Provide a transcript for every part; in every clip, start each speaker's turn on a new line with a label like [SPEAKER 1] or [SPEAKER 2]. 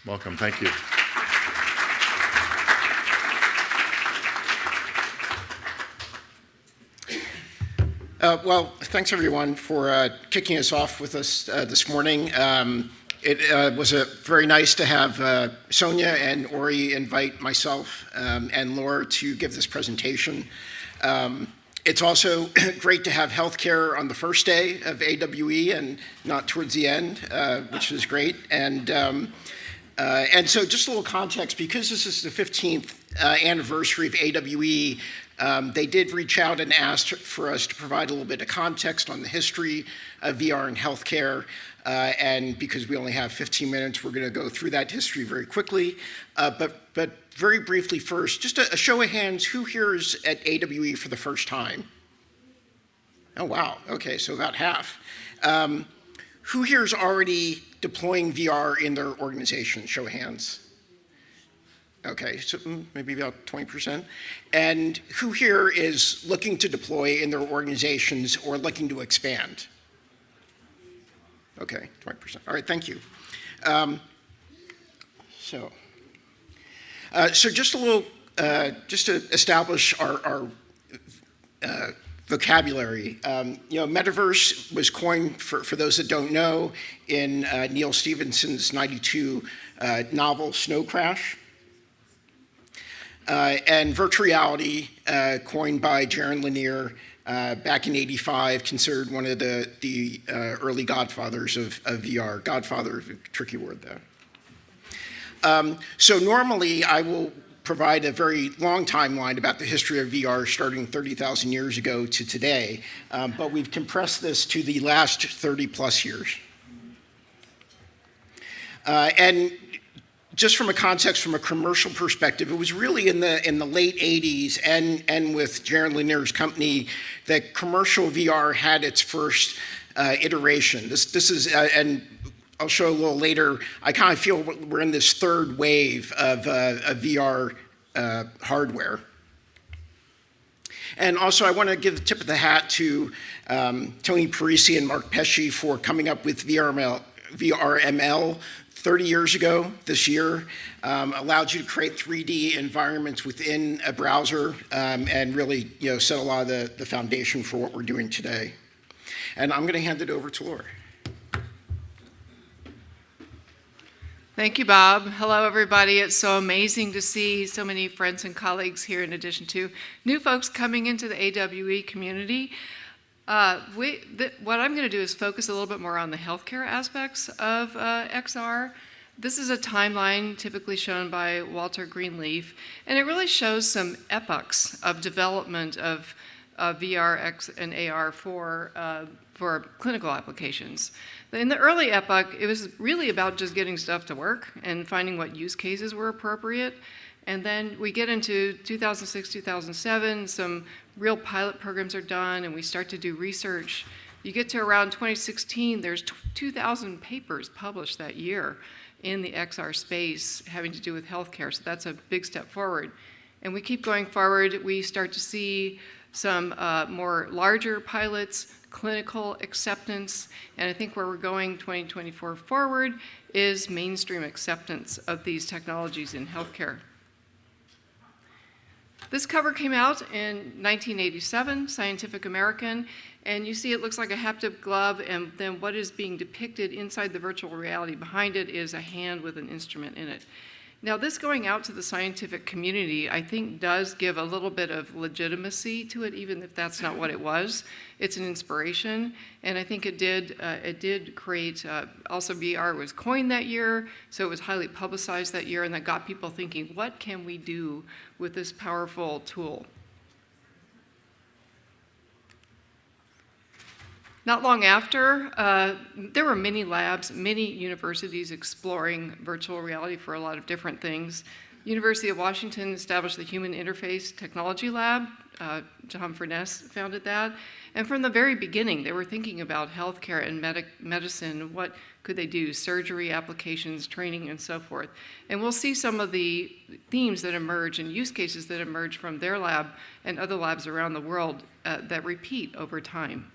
[SPEAKER 1] Welcome, thank you.
[SPEAKER 2] Well, thanks everyone for kicking us off with us this morning. It was very nice to have Sonia and Ori invite myself and Laura to give this presentation. It's also great to have healthcare on the first day of AWE and not towards the end, which is great. And so just a little context, because this is the 15th anniversary of AWE, they did reach out and ask for us to provide a little bit of context on the history of VR in healthcare. And because we only have 15 minutes, we're going to go through that history very quickly. But very briefly first, just a show of hands, who here is at AWE for the first time? Oh, wow. Okay, so about half. Who here is already deploying VR in their organization? Show of hands. Okay, so maybe about 20%. And who here is looking to deploy in their organizations or looking to expand? Okay, 20%. All right, thank you. So just a little, just to establish our vocabulary. Metaverse was coined, for those that don't know, in Neil Stephenson's '92 novel Snow Crash. And virtual reality, coined by Jaron Lanier back in '85, considered one of the early godfathers of VR. Godfather is a tricky word there. So normally I will provide a very long timeline about the history of VR starting 30,000 years ago to today, but we've compressed this to the last 30 plus years. And just from a context, from a commercial perspective, it was really in the late 80s and with Jaron Lanier's company that commercial VR had its first iteration. This is, and I'll show a little later, I kind of feel we're in this third wave of VR hardware. And also I want to give the tip of the hat to Tony Parisi and Mark Pesci for coming up with VRML 30 years ago this year, allowed you to create 3D environments within a browser and really set a lot of the foundation for what we're doing today. And I'm going to hand it over to Laura.
[SPEAKER 3] Thank you, Bob. Hello, everybody. It's so amazing to see so many friends and colleagues here, in addition to new folks coming into the AWE community. What I'm going to do is focus a little bit more on the healthcare aspects of XR. This is a timeline typically shown by Walter Greenleaf, and it really shows some epochs of development of VR and AR for clinical applications. In the early epoch, it was really about just getting stuff to work and finding what use cases were appropriate. And then we get into 2006, 2007, some real pilot programs are done, and we start to do research. You get to around 2016, there's 2,000 papers published that year in the XR space having to do with healthcare, so that's a big step forward. And we keep going forward. We start to see some more larger pilots, clinical acceptance, and I think where we're going 2024 forward is mainstream acceptance of these technologies in healthcare. This cover came out in 1987, Scientific American, and you see it looks like a haptic glove, and then what is being depicted inside the virtual reality behind it is a hand with an instrument in it. Now, this going out to the scientific community, I think, does give a little bit of legitimacy to it, even if that's not what it was. It's an inspiration, and I think it did create, also VR was coined that year, so it was highly publicized that year, and that got people thinking, what can we do with this powerful tool? Not long after, there were many labs, many universities exploring virtual reality for a lot of different things. University of Washington established the Human Interface Technology Lab. John Furness founded that. And from the very beginning, they were thinking about healthcare and medicine. What could they do? Surgery, applications, training, and so forth. And we'll see some of the themes that emerge and use cases that emerge from their lab and other labs around the world that repeat over time.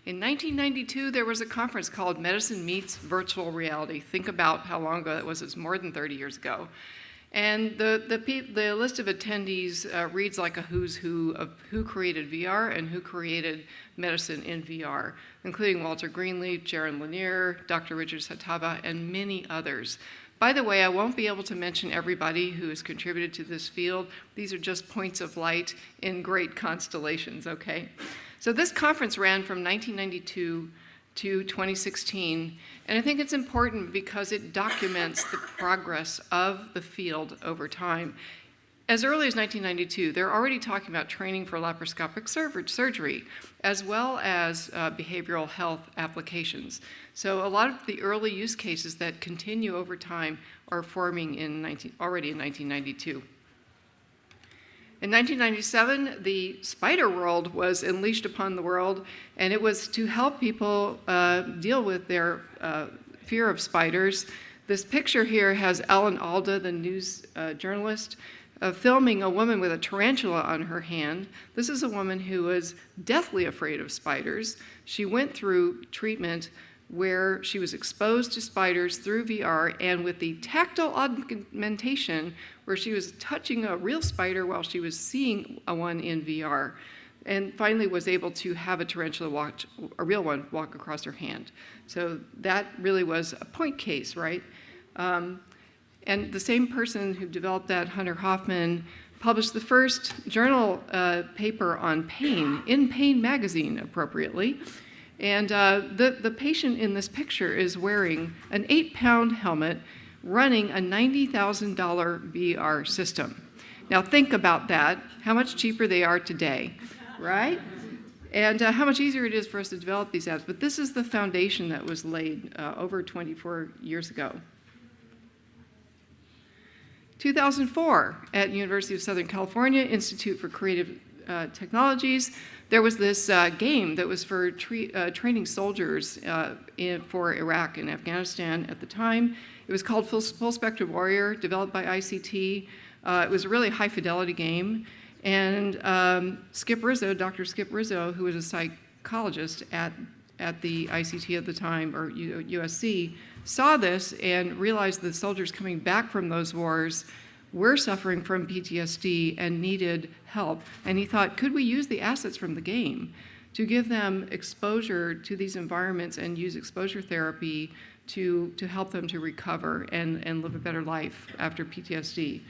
[SPEAKER 3] In 1992, there was a conference called Medicine Meets Virtual Reality. Think about how long ago that was. It's more than 30 years ago. And the list of attendees reads like a who's who of who created VR and who created medicine in VR, including Walter Greenleaf, Jaron Lanier, Dr. Richard Satava, and many others. By the way, I won't be able to mention everybody who has contributed to this field. These are just points of light in great constellations, okay? So this conference ran from 1992 to 2016, and I think it's important because it documents the progress of the field over time. As early as 1992, they're already talking about training for laparoscopic surgery, as well as behavioral health applications. So a lot of the early use cases that continue over time are forming already in 1992. In 1997, the spider world was unleashed upon the world, and it was to help people deal with their fear of spiders. This picture here has Alan Alda, the news journalist, filming a woman with a tarantula on her hand. This is a woman who was deathly afraid of spiders. She went through treatment where she was exposed to spiders through VR, and with the tactile augmentation where she was touching a real spider while she was seeing one in VR, and finally was able to have a real one walk across her hand. So that really was a point case, right? And the same person who developed that, Hunter Hoffman, published the first journal paper on pain in Pain magazine, appropriately. And the patient in this picture is wearing an 8-pound helmet running a $90,000 VR system. Now think about that, how much cheaper they are today, right? And how much easier it is for us to develop these apps. But this is the foundation that was laid over 24 years ago. 2004, at University of Southern California Institute for Creative Technologies, there was this game that was for training soldiers for Iraq and Afghanistan at the time. It was called Full Spectrum Warrior, developed by ICT. It was a really high-fidelity game. And Skip Rizzo, Dr. Skip Rizzo, who was a psychologist at the ICT at the time, or USC, saw this and realized the soldiers coming back from those wars were suffering from PTSD and needed help. And he thought, could we use the assets from the game to give them exposure to these environments and use exposure therapy to help them to recover and live a better life after PTSD?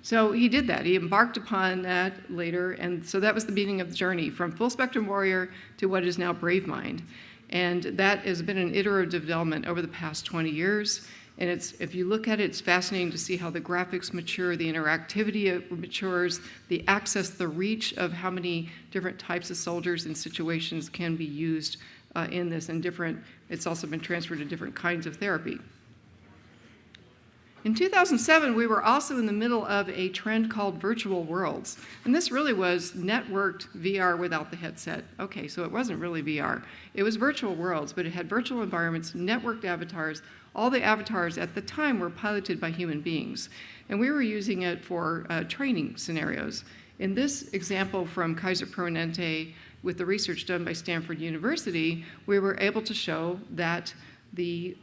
[SPEAKER 3] So he did that. He embarked upon that later, and so that was the beginning of the journey from Full Spectrum Warrior to what is now BraveMind. And that has been an iterative development over the past 20 years. And if you look at it, it's fascinating to see how the graphics mature, the interactivity matures, the access, the reach of how many different types of soldiers and situations can be used in this, and it's also been transferred to different kinds of therapy. In 2007, we were also in the middle of a trend called virtual worlds. And this really was networked VR without the headset. Okay, so it wasn't really VR. It was virtual worlds, but it had virtual environments, networked avatars. All the avatars at the time were piloted by human beings. And we were using it for training scenarios. In this example from Kaiser Permanente, with the research done by Stanford University, we were able to show that the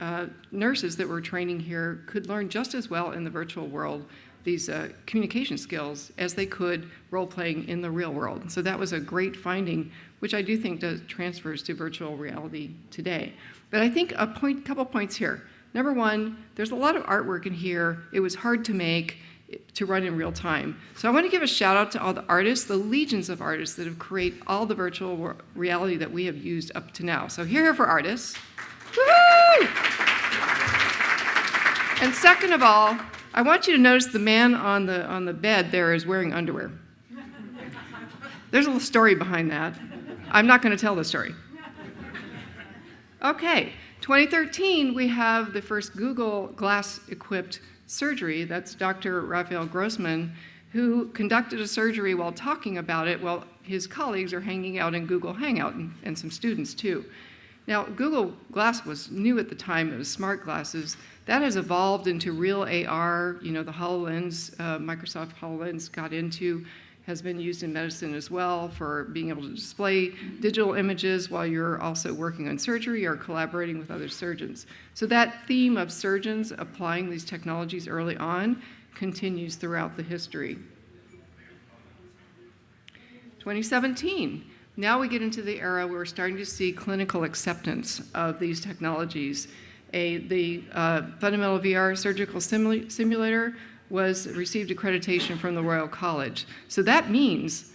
[SPEAKER 3] nurses that were training here could learn just as well in the virtual world these communication skills as they could role-playing in the real world. So that was a great finding, which I do think transfers to virtual reality today. But I think a couple points here. Number one, there's a lot of artwork in here. It was hard to make, to run in real time. So I want to give a shout out to all the artists, the legions of artists that have created all the virtual reality that we have used up to now. So here for artists. Woo-hoo! And second of all, I want you to notice the man on the bed there is wearing underwear. There's a little story behind that. I'm not going to tell the story. Okay, 2013, we have the first Google Glass-equipped surgery. That's Dr. Raphael Grossman, who conducted a surgery while talking about it while his colleagues are hanging out in Google Hangout, and some students too. Now, Google Glass was new at the time. It was smart glasses. That has evolved into real AR. You know, the HoloLens, Microsoft HoloLens got into, has been used in medicine as well for being able to display digital images while you're also working on surgery or collaborating with other surgeons. So that theme of surgeons applying these technologies early on continues throughout the history. 2017, now we get into the era where we're starting to see clinical acceptance of these technologies. The fundamental VR surgical simulator received accreditation from the Royal College. So that means,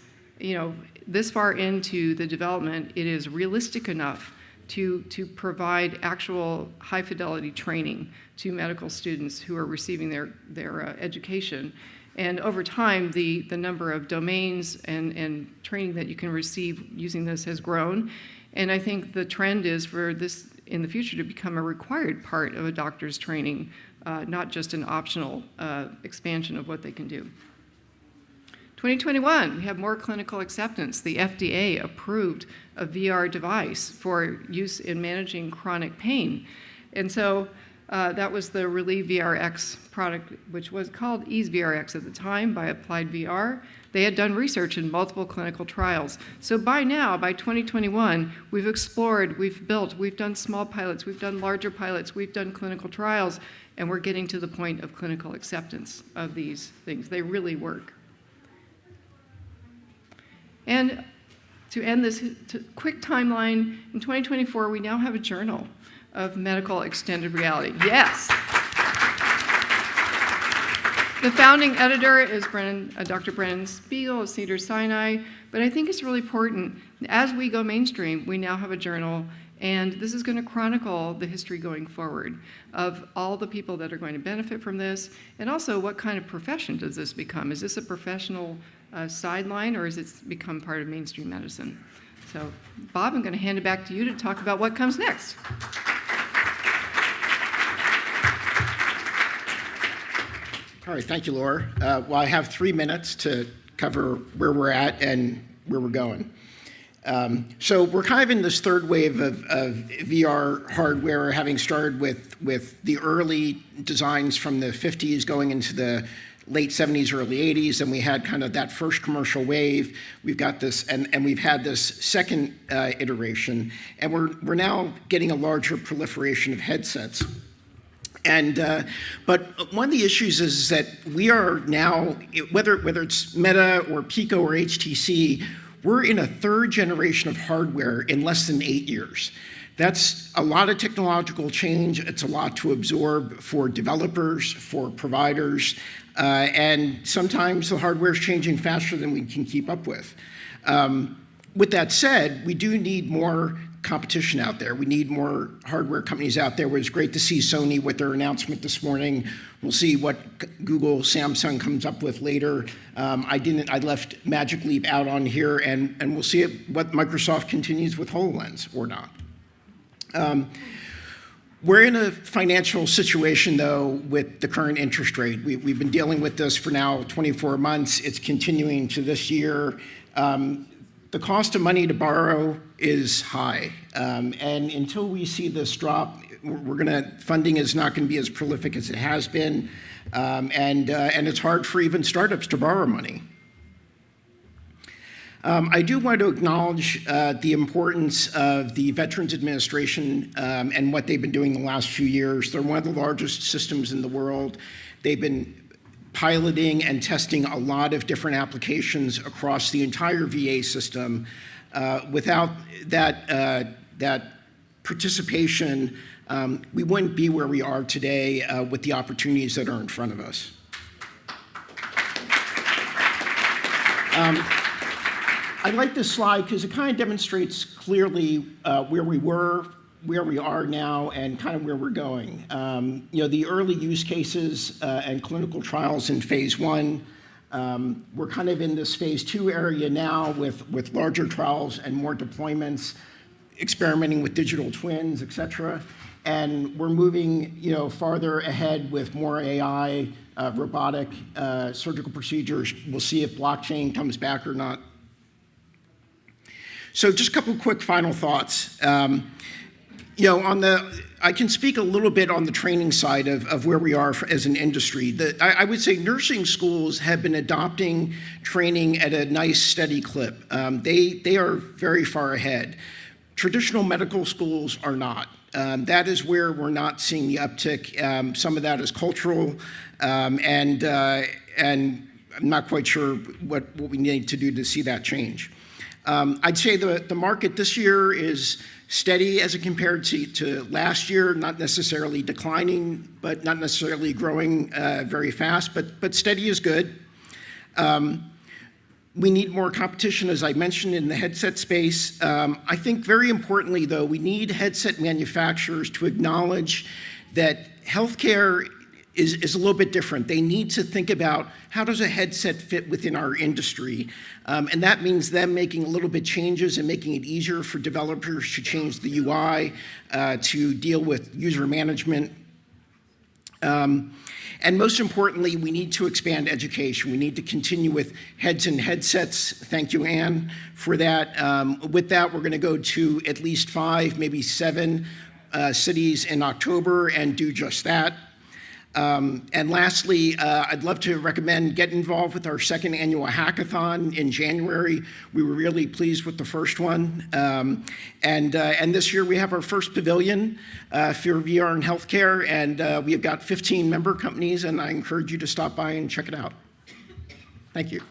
[SPEAKER 3] this far into the development, it is realistic enough to provide actual high fidelity training to medical students who are receiving their education. And over time, the number of domains and training that you can receive using this has grown. And I think the trend is for this in the future to become a required part of a doctor's training, not just an optional expansion of what they can do. 2021, we have more clinical acceptance. The FDA approved a VR device for use in managing chronic pain. And so that was the Relieve VRX product, which was called Ease VRX at the time by Applied VR. They had done research in multiple clinical trials. So by now, by 2021, we've explored, we've built, we've done small pilots, we've done larger pilots, we've done clinical trials, and we're getting to the point of clinical acceptance of these things. They really work. And to end this quick timeline, in 2024, we now have a journal of medical extended reality. Yes. The founding editor is Dr. Brennan Spiegel of Cedars-Sinai, but I think it's really important. As we go mainstream, we now have a journal, and this is going to chronicle the history going forward of all the people that are going to benefit from this, and also what kind of profession does this become? Is this a professional sideline, or has it become part of mainstream medicine? So, Bob, I'm going to hand it back to you to talk about what comes next.
[SPEAKER 2] All right, thank you, Laura. Well, I have 3 minutes to cover where we're at and where we're going. So we're kind of in this third wave of VR hardware, having started with the early designs from the 50s going into the late 70s, early 80s, and we had kind of that first commercial wave. We've got this, and we've had this second iteration, and we're now getting a larger proliferation of headsets. And but one of the issues is that we are now, whether it's Meta or Pico or HTC, we're in a third generation of hardware in less than 8 years. That's a lot of technological change. It's a lot to absorb for developers, for providers, and sometimes the hardware is changing faster than we can keep up with. With that said, we do need more competition out there. We need more hardware companies out there. It was great to see Sony with their announcement this morning. We'll see what Google, Samsung comes up with later. I left Magic Leap out on here, and we'll see what Microsoft continues with HoloLens or not. We're in a financial situation, though, with the current interest rate. We've been dealing with this for now 24 months. It's continuing to this year. The cost of money to borrow is high, and until we see this drop, funding is not going to be as prolific as it has been, and it's hard for even startups to borrow money. I do want to acknowledge the importance of the Veterans Administration and what they've been doing the last few years. They're one of the largest systems in the world. They've been piloting and testing a lot of different applications across the entire VA system. Without that participation, we wouldn't be where we are today with the opportunities that are in front of us. I like this slide because it kind of demonstrates clearly where we were, where we are now, and kind of where we're going. The early use cases and clinical trials in phase 1, we're kind of in this phase 2 area now with larger trials and more deployments, experimenting with digital twins, et cetera. And we're moving farther ahead with more AI, robotic surgical procedures. We'll see if blockchain comes back or not. So just a couple quick final thoughts. I can speak a little bit on the training side of where we are as an industry. I would say nursing schools have been adopting training at a nice, steady clip. They are very far ahead. Traditional medical schools are not. That is where we're not seeing the uptick. Some of that is cultural, and I'm not quite sure what we need to do to see that change. I'd say the market this year is steady as it compared to last year, not necessarily declining, but not necessarily growing very fast, but steady is good. We need more competition, as I mentioned, in the headset space. I think very importantly, though, we need headset manufacturers to acknowledge that healthcare is a little bit different. They need to think about how does a headset fit within our industry, and that means them making a little bit changes and making it easier for developers to change the UI, to deal with user management. And most importantly, we need to expand education. We need to continue with heads and headsets. Thank you, Anne, for that. With that, we're going to go to at least 5, maybe 7 cities in October and do just that. And lastly, I'd love to recommend get involved with our second annual hackathon in January. We were really pleased with the first one. And this year we have our first pavilion for VR in healthcare, and we have got 15 member companies, and I encourage you to stop by and check it out. Thank you.